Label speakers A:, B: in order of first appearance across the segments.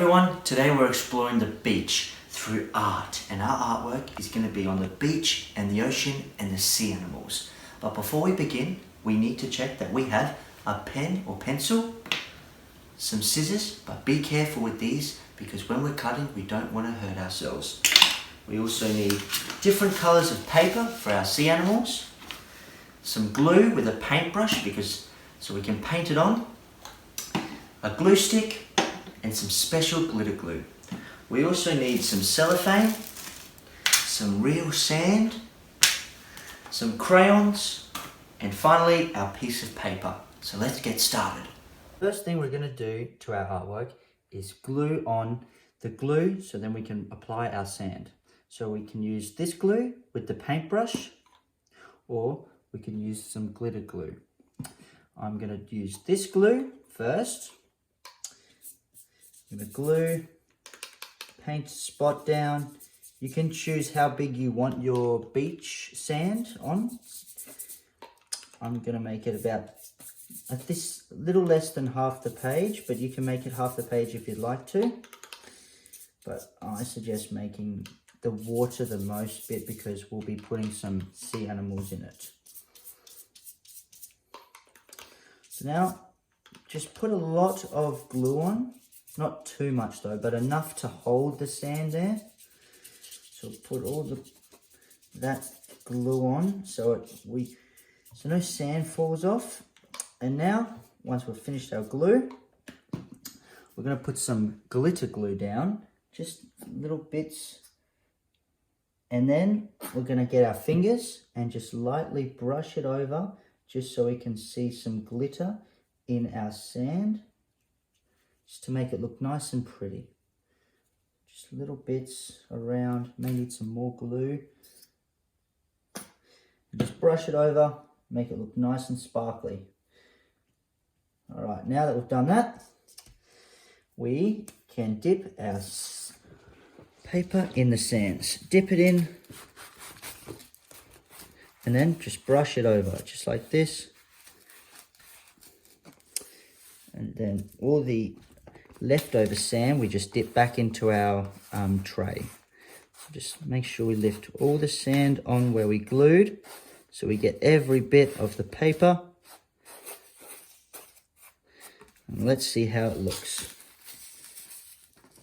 A: everyone, today we're exploring the beach through art, and our artwork is going to be on the beach and the ocean and the sea animals. But before we begin, we need to check that we have a pen or pencil, some scissors, but be careful with these because when we're cutting we don't want to hurt ourselves. We also need different colours of paper for our sea animals, some glue with a paintbrush so we can paint it on, a glue stick, and some special glitter glue. We also need some cellophane, some real sand, some crayons, and finally our piece of paper. So let's get started. First thing we're going to do to our artwork is glue on the glue so then we can apply our sand. So we can use this glue with the paintbrush, or we can use some glitter glue. I'm going to use this glue first. I'm going to glue, paint spot down. You can choose how big you want your beach sand on. I'm going to make it about at this little less than half the page, but you can make it half the page if you'd like to. But I suggest making the water the most bit because we'll be putting some sea animals in it. So now just put a lot of glue on. Not too much though, but enough to hold the sand there. So put all that glue on so no sand falls off. And now, once we've finished our glue, we're going to put some glitter glue down, just little bits. And then we're going to get our fingers and just lightly brush it over, just so we can see some glitter in our sand. Just to make it look nice and pretty. Just little bits around, may need some more glue. Just brush it over, make it look nice and sparkly. All right, now that we've done that, we can dip our paper in the sands. Dip it in, and then just brush it over, just like this. And then all the leftover sand we just dip back into our tray. So just make sure we lift all the sand on where we glued so we get every bit of the paper. And let's see how it looks.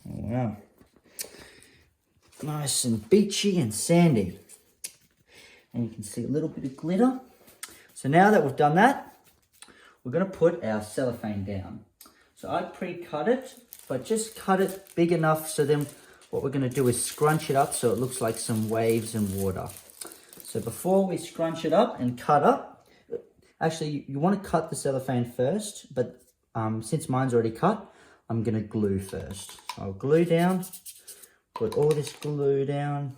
A: Oh, wow. Nice and beachy and sandy. And you can see a little bit of glitter. So now that we've done that, we're going to put our cellophane down. So I pre-cut it, but just cut it big enough so then what we're going to do is scrunch it up so it looks like some waves and water. So before we scrunch it up and cut up, actually you want to cut the cellophane first, but since mine's already cut, I'm going to glue first. So I'll glue down, put all this glue down.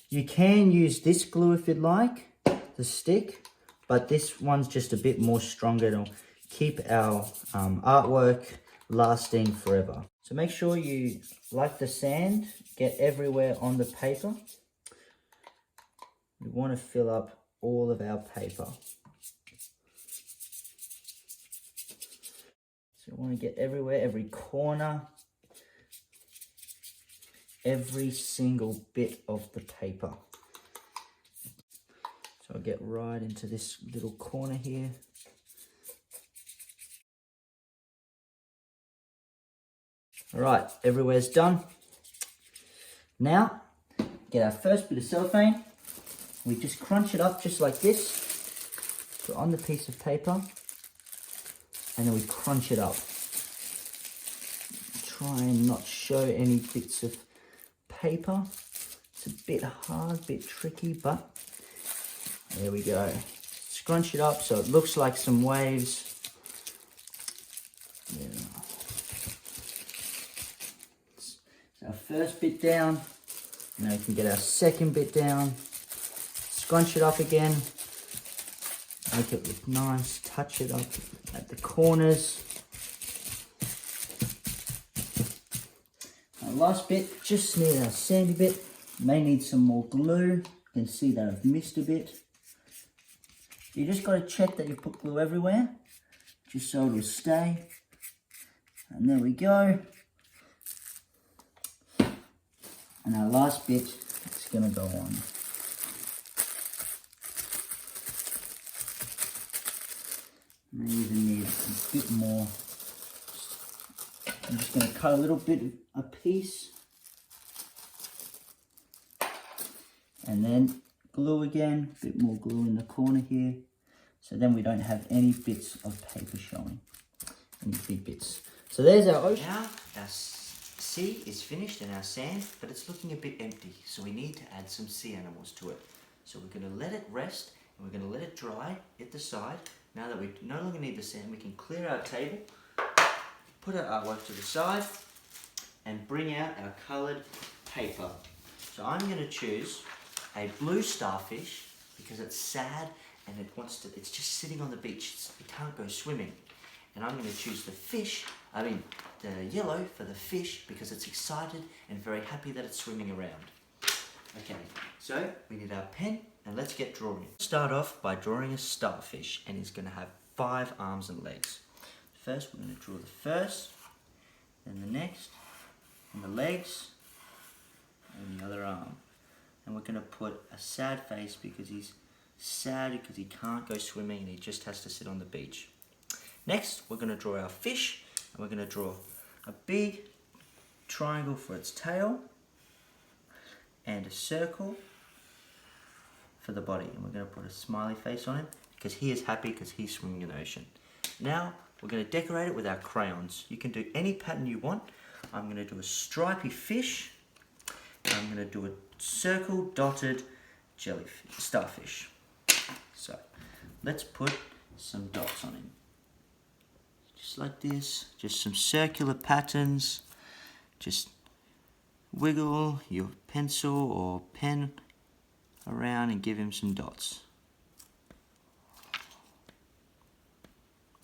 A: You can use this glue if you'd like, the stick, but this one's just a bit more stronger. It'll keep our artwork lasting forever. So make sure you, like the sand, get everywhere on the paper. We want to fill up all of our paper. So we want to get everywhere, every corner, every single bit of the paper. So I'll get right into this little corner here. All right, everywhere's done. Now, get our first bit of cellophane. We just crunch it up just like this. Put on the piece of paper. And then we crunch it up. Try and not show any bits of paper. It's a bit hard, a bit tricky, but there we go. Scrunch it up so it looks like some waves. Yeah. Our first bit down. Now we can get our second bit down. Scrunch it up again. Make it look nice. Touch it up at the corners. Our last bit, just need our sandy bit. May need some more glue. You can see that I've missed a bit. You just got to check that you put glue everywhere, just so it'll stay. And there we go.
B: And our last bit is going to go on. I even need a bit more. I'm just going to cut a little bit a piece. And then glue again, a bit more glue in the corner here. So then we don't have any bits of paper showing, any big bits. So there's our ocean.
A: Now our sea is finished and our sand, but it's looking a bit empty. So we need to add some sea animals to it. So we're going to let it rest and we're going to let it dry at the side. Now that we no longer need the sand, we can clear our table, put our artwork to the side and bring out our coloured paper. So I'm going to choose a blue starfish because it's sad and it's just sitting on the beach. It can't go swimming. And I'm going to choose the yellow for the fish because it's excited and very happy that it's swimming around. Okay, so we need our pen and let's get drawing. Start off by drawing a starfish and he's going to have 5 arms and legs. First we're going to draw the first, then the next, and the legs, and the other arm. And we're going to put a sad face because he's sad because he can't go swimming and he just has to sit on the beach. Next, we're going to draw our fish and we're going to draw a big triangle for its tail and a circle for the body. And we're going to put a smiley face on him because he is happy because he's swimming in the ocean. Now, we're going to decorate it with our crayons. You can do any pattern you want. I'm going to do a stripy fish. I'm going to do a circle dotted starfish. So let's put some dots on him. Just like this, just some circular patterns. Just wiggle your pencil or pen around and give him some dots.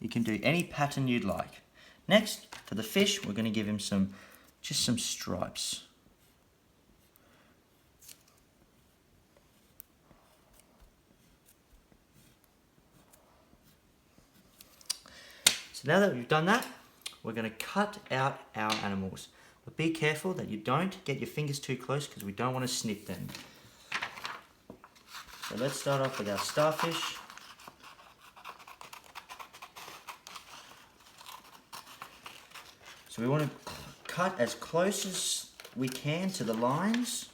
A: You can do any pattern you'd like. Next, for the fish, we're going to give him just some stripes. So now that we've done that, we're going to cut out our animals. But be careful that you don't get your fingers too close because we don't want to snip them. So let's start off with our starfish. So we want to cut as close as we can to the lines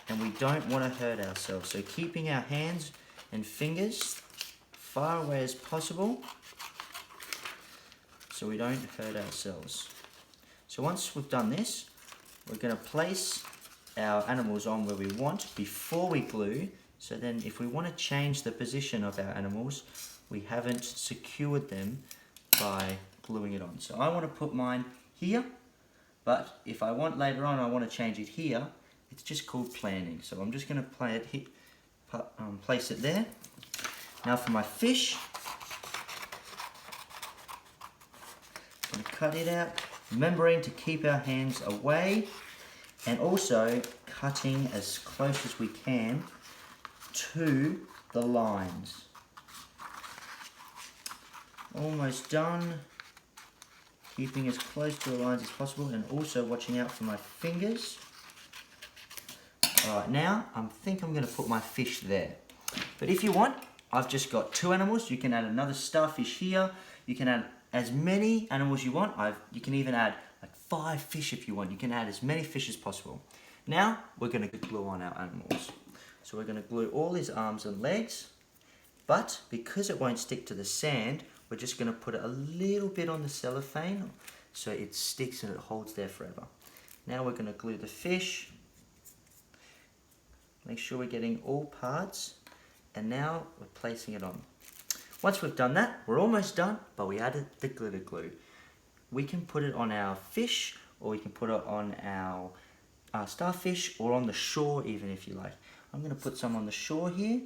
A: and we don't want to hurt ourselves. So keeping our hands and fingers far away as possible so we don't hurt ourselves. So once we've done this, we're going to place our animals on where we want before we glue. So then if we want to change the position of our animals, we haven't secured them by gluing it on. So I want to put mine here, but if I want later on, I want to change it here, it's just called planning. So I'm just going to place it there. Now for my fish, I'm going to cut it out, remembering to keep our hands away and also cutting as close as we can to the lines. Almost done. Keeping as close to the lines as possible and also watching out for my fingers. Alright, now I think I'm going to put my fish there. But if you want, I've just got 2 animals. You can add another starfish here. You can add as many animals you want. You can even add like 5 fish if you want. You can add as many fish as possible. Now we're going to glue on our animals. So we're going to glue all his arms and legs. But because it won't stick to the sand, we're just going to put a little bit on the cellophane so it sticks and it holds there forever. Now we're going to glue the fish. Make sure we're getting all parts. And now we're placing it on. Once we've done that, we're almost done, but we added the glitter glue. We can put it on our fish, or we can put it on our starfish, or on the shore even if you like. I'm going to put some on the shore here,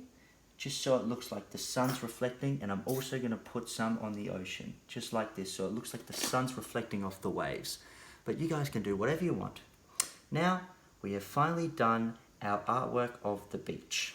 A: just so it looks like the sun's reflecting, and I'm also going to put some on the ocean, just like this, so it looks like the sun's reflecting off the waves. But you guys can do whatever you want. Now, we have finally done our artwork of the beach.